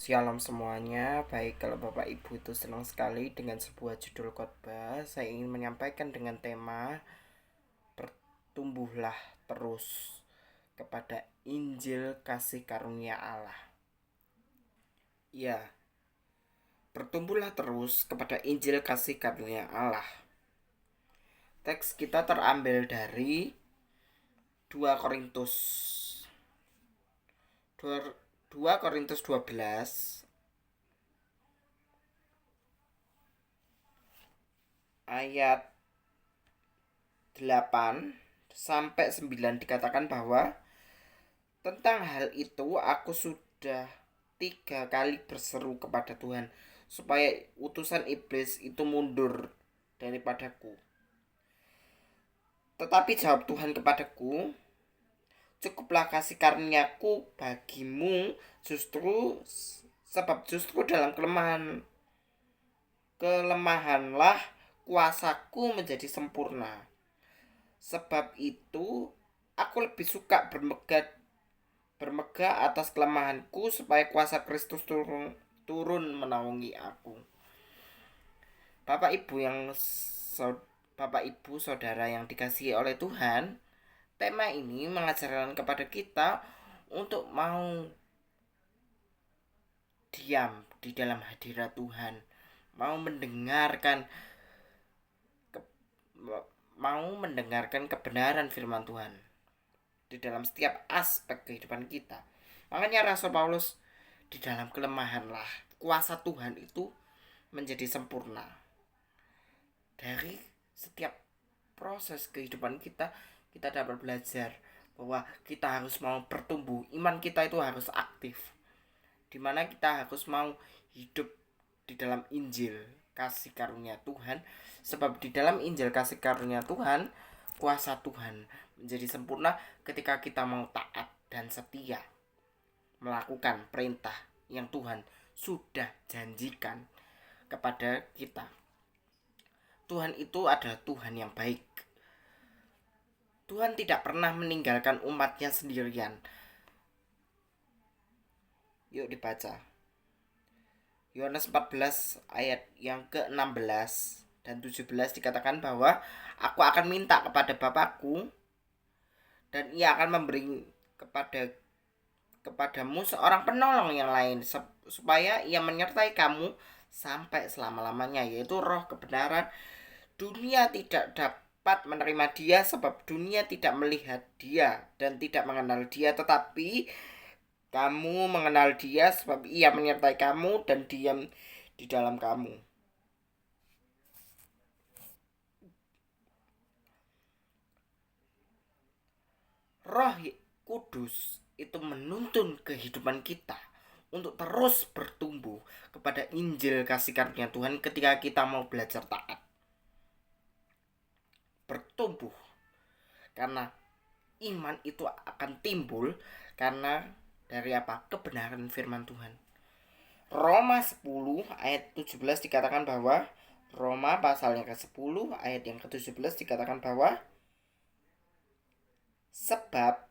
Shalom semuanya, baik kalau Bapak Ibu itu senang sekali dengan sebuah judul khotbah. Saya ingin menyampaikan dengan tema bertumbuhlah terus kepada Injil kasih karunia Allah. Ya, bertumbuhlah terus kepada Injil kasih karunia Allah. Teks kita terambil dari 2 Korintus 2 Korintus 12 ayat 8 sampai 9 dikatakan bahwa tentang hal itu aku sudah 3 kali berseru kepada Tuhan supaya utusan iblis itu mundur daripadaku. Tetapi jawab Tuhan kepadaku, cukuplah kasih karuniaku bagimu, justru dalam kelemahanlah kuasaku menjadi sempurna. Sebab itu aku lebih suka bermegah atas kelemahanku supaya kuasa Kristus turun menaungi aku. Bapak Ibu Bapak Ibu Saudara yang dikasihi oleh Tuhan, tema ini mengajarkan kepada kita untuk mau diam di dalam hadirat Tuhan, mau mendengarkan kebenaran firman Tuhan di dalam setiap aspek kehidupan kita. Makanya Rasul Paulus, di dalam kelemahanlah kuasa Tuhan itu menjadi sempurna. Dari setiap proses kehidupan kita, kita dapat belajar bahwa kita harus mau bertumbuh. Iman kita itu harus aktif, dimana kita harus mau hidup di dalam Injil kasih karunia Tuhan. Sebab di dalam Injil kasih karunia Tuhan, kuasa Tuhan menjadi sempurna ketika kita mau taat dan setia melakukan perintah yang Tuhan sudah janjikan kepada kita. Tuhan itu adalah Tuhan yang baik. Tuhan tidak pernah meninggalkan umatnya sendirian. Yuk dibaca. Yohanes 14 ayat yang ke-16 dan 17 dikatakan bahwa aku akan minta kepada Bapakku dan ia akan memberi kepadamu seorang penolong yang lain supaya ia menyertai kamu sampai selama-lamanya, yaitu Roh kebenaran. Dunia tidak dapat menerima dia sebab dunia tidak melihat dia dan tidak mengenal dia, tetapi kamu mengenal dia sebab ia menyertai kamu dan diam di dalam kamu. Roh Kudus itu menuntun kehidupan kita untuk terus bertumbuh kepada Injil kasih karunia Tuhan ketika kita mau belajar taat. Bertumbuh karena iman itu akan timbul karena dari apa? Kebenaran firman Tuhan. Roma 10 ayat 17 dikatakan bahwa Roma pasalnya ke-10 ayat yang ke-17 dikatakan bahwa sebab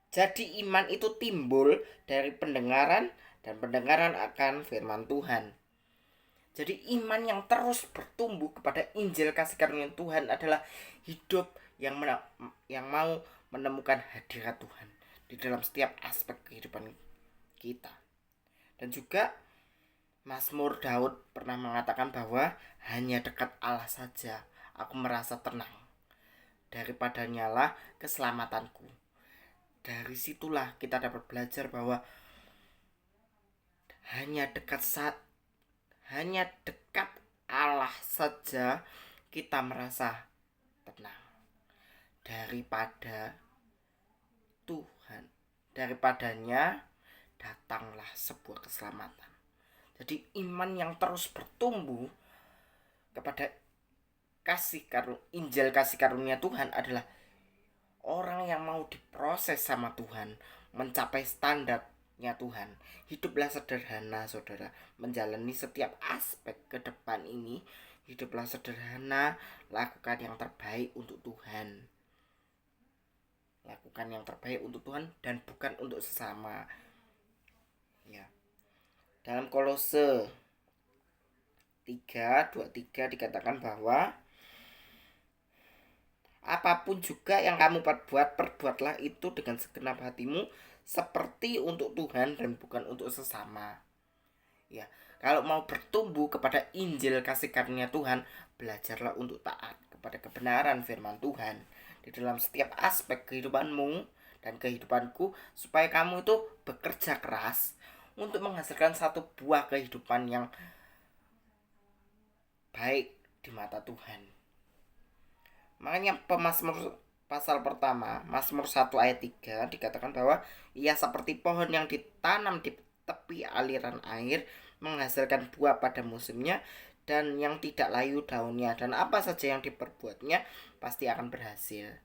jadi iman itu timbul dari pendengaran dan pendengaran akan firman Tuhan. Jadi iman yang terus bertumbuh kepada Injil kasih karunia Tuhan adalah hidup yang mau menemukan hadirat Tuhan di dalam setiap aspek kehidupan kita. Dan juga Mazmur Daud pernah mengatakan bahwa hanya dekat Allah saja aku merasa tenang. Daripadanya lah keselamatanku. Dari situlah kita dapat belajar bahwa hanya dekat Allah saja kita merasa tenang. Daripada Tuhan, daripadanya datanglah sebuah keselamatan. Jadi iman yang terus bertumbuh kepada Injil kasih karunia Tuhan adalah orang yang mau diproses sama Tuhan, mencapai standarnya Tuhan. Hiduplah sederhana, saudara. Menjalani setiap aspek ke depan ini, hiduplah sederhana, lakukan yang terbaik untuk Tuhan. Lakukan yang terbaik untuk Tuhan dan bukan untuk sesama. Ya. Dalam Kolose 3:23 dikatakan bahwa apapun juga yang kamu perbuat, perbuatlah itu dengan segenap hatimu seperti untuk Tuhan dan bukan untuk sesama. Ya, kalau mau bertumbuh kepada Injil kasih karunia Tuhan, belajarlah untuk taat kepada kebenaran firman Tuhan di dalam setiap aspek kehidupanmu dan kehidupanku, supaya kamu itu bekerja keras untuk menghasilkan satu buah kehidupan yang baik di mata Tuhan. Makanya Pemazmur pasal pertama, Mazmur 1 ayat 3 dikatakan bahwa ia seperti pohon yang ditanam di tepi aliran air, menghasilkan buah pada musimnya dan yang tidak layu daunnya, dan apa saja yang diperbuatnya pasti akan berhasil.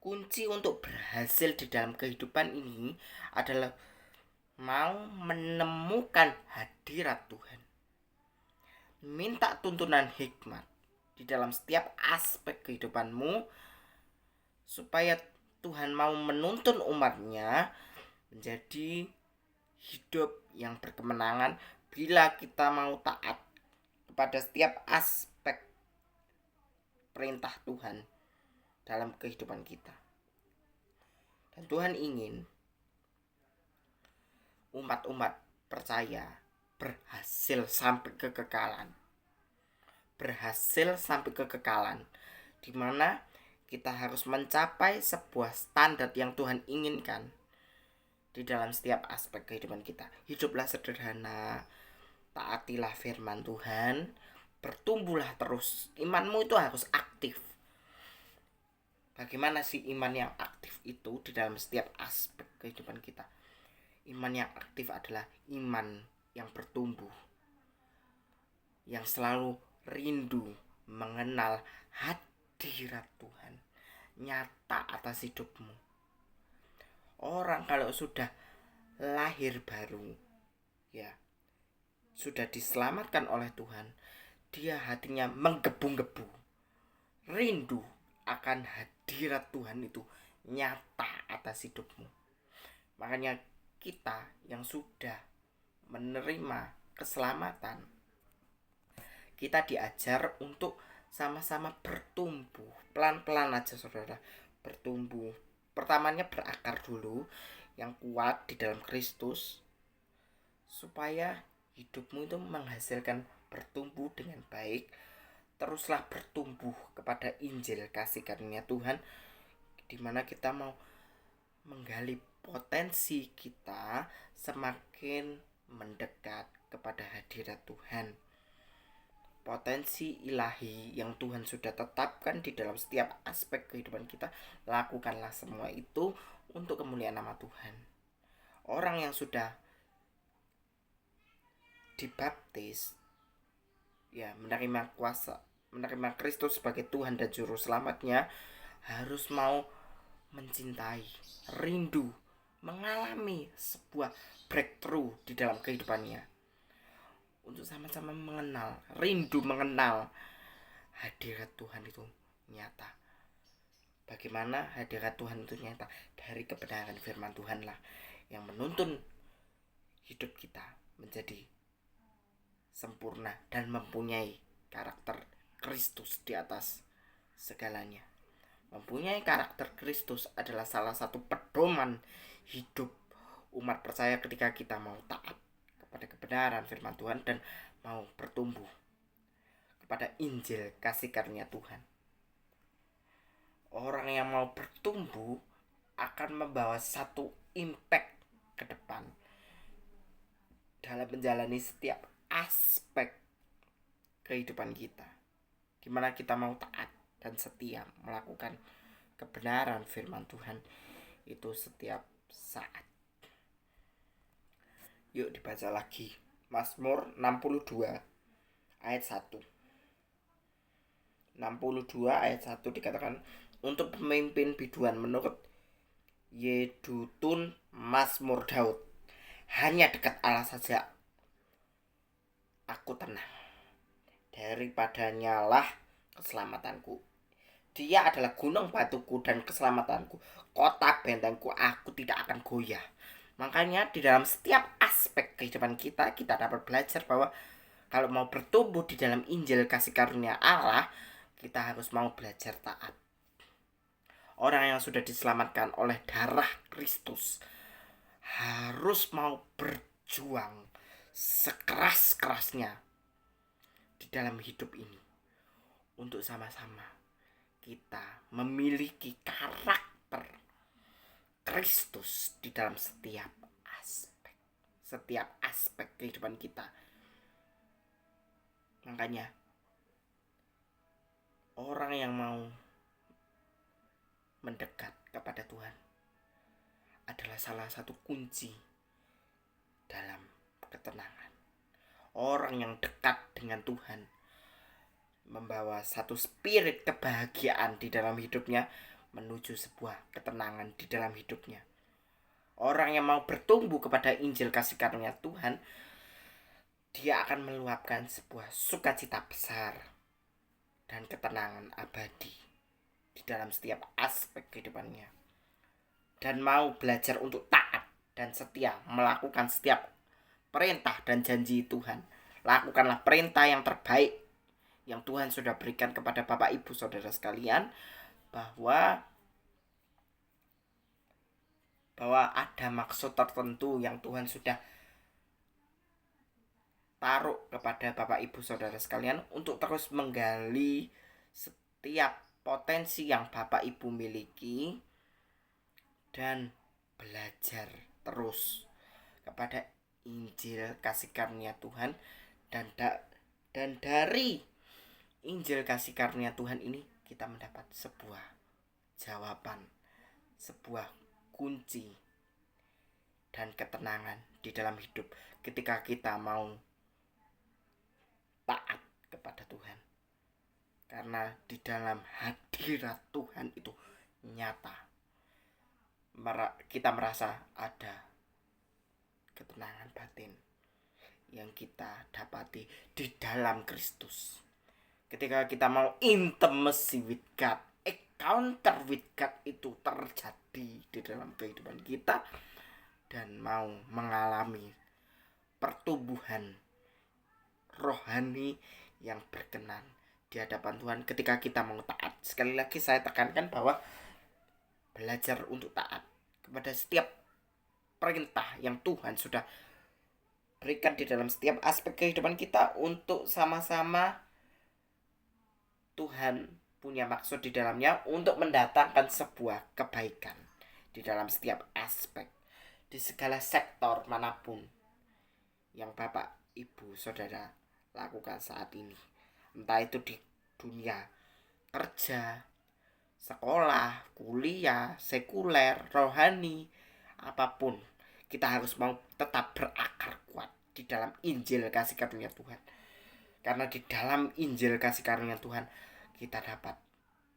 Kunci untuk berhasil di dalam kehidupan ini adalah mau menemukan hadirat Tuhan. Minta tuntunan hikmat di dalam setiap aspek kehidupanmu, supaya Tuhan mau menuntun umatnya menjadi hidup yang berkemenangan bila kita mau taat kepada setiap aspek perintah Tuhan dalam kehidupan kita. Dan Tuhan ingin umat-umat percaya berhasil sampai kekekalan. Berhasil sampai kekekalan, di mana kita harus mencapai sebuah standar yang Tuhan inginkan di dalam setiap aspek kehidupan kita. Hiduplah sederhana, taatilah firman Tuhan, bertumbuhlah terus. Imanmu itu harus aktif. Bagaimana sih iman yang aktif itu di dalam setiap aspek kehidupan kita? Iman yang aktif adalah iman yang bertumbuh, yang selalu rindu mengenal hadirat Tuhan nyata atas hidupmu. Orang kalau sudah lahir baru, ya, sudah diselamatkan oleh Tuhan, dia hatinya menggebu-gebu, rindu akan hadirat Tuhan itu nyata atas hidupmu. Makanya kita yang sudah menerima keselamatan, kita diajar untuk sama-sama bertumbuh. Pelan-pelan aja saudara, bertumbuh. Pertamanya berakar dulu yang kuat di dalam Kristus, supaya hidupmu itu menghasilkan bertumbuh dengan baik. Teruslah bertumbuh kepada Injil kasih karunia Tuhan, dimana kita mau menggali potensi kita semakin mendekat kepada hadirat Tuhan. Potensi ilahi yang Tuhan sudah tetapkan di dalam setiap aspek kehidupan kita, lakukanlah semua itu untuk kemuliaan nama Tuhan. Orang yang sudah dibaptis, ya, menerima Kristus sebagai Tuhan dan Juru Selamatnya, harus mau mencintai, rindu, mengalami sebuah breakthrough di dalam kehidupannya, untuk sama-sama mengenal, rindu mengenal hadirat Tuhan itu nyata. Bagaimana hadirat Tuhan itu nyata? Dari kebenaran firman Tuhan lah yang menuntun hidup kita menjadi sempurna dan mempunyai karakter Kristus di atas segalanya. Mempunyai karakter Kristus adalah salah satu pedoman hidup umat percaya ketika kita mau taat kepada kebenaran firman Tuhan dan mau bertumbuh kepada Injil kasih karunia Tuhan. Orang yang mau bertumbuh akan membawa satu impact ke depan dalam menjalani setiap aspek kehidupan kita, dimana kita mau taat dan setia melakukan kebenaran firman Tuhan itu setiap saat. Yuk dibaca lagi Mazmur 62 ayat 1. 62 ayat 1 dikatakan, untuk pemimpin biduan menurut Yedutun Mazmur Daud, hanya dekat Allah saja aku tenang, daripadanya lah keselamatanku. Dia adalah gunung batuku dan keselamatanku, kota bentengku, aku tidak akan goyah. Makanya di dalam setiap aspek kehidupan kita dapat belajar bahwa kalau mau bertumbuh di dalam Injil kasih karunia Allah, kita harus mau belajar taat. Orang yang sudah diselamatkan oleh darah Kristus harus mau berjuang sekeras-kerasnya di dalam hidup ini untuk sama-sama kita memiliki karakter Kristus di dalam setiap aspek kehidupan kita. Makanya orang yang mau mendekat kepada Tuhan adalah salah satu kunci dalam ketenangan. Orang yang dekat dengan Tuhan membawa satu spirit kebahagiaan di dalam hidupnya menuju sebuah ketenangan di dalam hidupnya. Orang yang mau bertumbuh kepada Injil kasih karunia Tuhan, dia akan meluapkan sebuah sukacita besar dan ketenangan abadi di dalam setiap aspek kehidupannya. Dan mau belajar untuk taat dan setia melakukan setiap perintah dan janji Tuhan. Lakukanlah perintah yang terbaik yang Tuhan sudah berikan kepada Bapak Ibu Saudara sekalian, bahwa ada maksud tertentu yang Tuhan sudah taruh kepada Bapak Ibu Saudara sekalian untuk terus menggali setiap potensi yang Bapak Ibu miliki dan belajar terus kepada Injil kasih karunia Tuhan, dan dari Injil kasih karunia Tuhan ini kita mendapat sebuah jawaban, sebuah kunci dan ketenangan di dalam hidup ketika kita mau taat kepada Tuhan. Karena di dalam hadirat Tuhan itu nyata, kita merasa ada ketenangan batin yang kita dapati di dalam Kristus. Ketika kita mau intimacy with God, encounter with God itu terjadi di dalam kehidupan kita, dan mau mengalami pertumbuhan rohani yang berkenan di hadapan Tuhan ketika kita mau taat. Sekali lagi saya tekankan bahwa belajar untuk taat kepada setiap perintah yang Tuhan sudah berikan di dalam setiap aspek kehidupan kita, untuk sama-sama Tuhan punya maksud di dalamnya untuk mendatangkan sebuah kebaikan di dalam setiap aspek, di segala sektor manapun yang Bapak, Ibu, Saudara lakukan saat ini. Entah itu di dunia kerja, sekolah, kuliah, sekuler, rohani, apapun, kita harus mau tetap berakar kuat di dalam Injil kasih karunia Tuhan. Karena di dalam Injil kasih karunia Tuhan kita dapat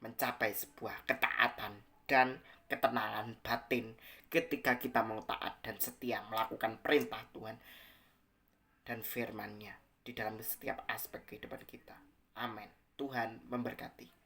mencapai sebuah ketaatan dan ketenangan batin ketika kita mau taat dan setia melakukan perintah Tuhan dan firman-Nya di dalam setiap aspek kehidupan kita. Amin. Tuhan memberkati.